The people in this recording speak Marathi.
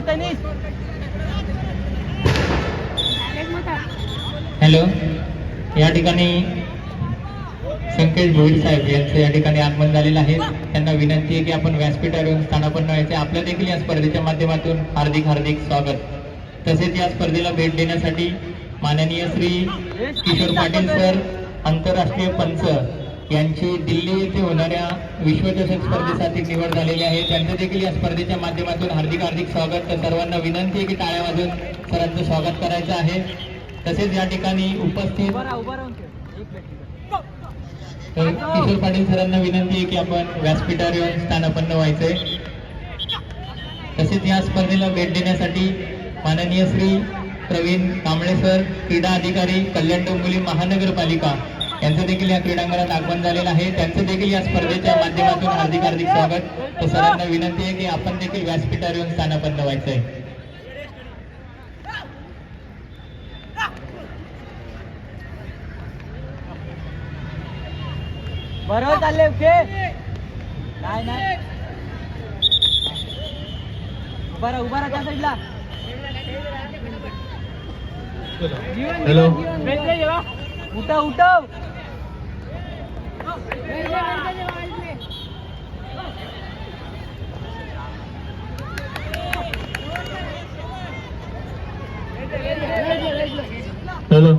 तनिष. हॅलो, या ठिकाणी संकेश भोईर साहेब यांचं या ठिकाणी आगमन झालेलं आहे. त्यांना विनंती आहे की आपण व्यासपीठावर येऊन स्थानापन्न व्हायचे. आपल्या देखील या स्पर्धेच्या माध्यमातून हार्दिक हार्दिक स्वागत. तसेच या स्पर्धेला भेट देण्यासाठी माननीय श्री किशोर पाटील सर आंतरराष्ट्रीय पंच यांची दिल्ली येथे होणाऱ्या विश्वचषक स्पर्धेसाठी निवड झालेली आहे. त्यांचं देखील या स्पर्धेच्या माध्यमातून हार्दिक हार्दिक स्वागत. तर सर्वांना विनंती आहे की टाळ्या वाजवून सरांचं स्वागत करायचं आहे. तसेच या ठिकाणी उपस्थित किशोर पाटील सरांना विनंती आहे की आपण व्यासपीठावर येऊन स्थानापन्न व्हायचंय. तसेच या स्पर्धेला भेट देण्यासाठी माननीय श्री प्रवीण कांबळे सर क्रीडा अधिकारी कल्याण डोंबिवली महानगरपालिका यांचं देखील या क्रीडांगणात आगमन झालेलं आहे. त्यांचं देखील या स्पर्धेच्या माध्यमातून हार्दिक हार्दिक स्वागत. तर सरांना विनंती आहे की आपण देखील व्यासपीठावर येऊन स्थानापन्न व्हायचंय. बरोबर चालले. ओके, नाही नाही, उभा राहा त्या साईडला. हॅलो, उठव उठव. हॅलो,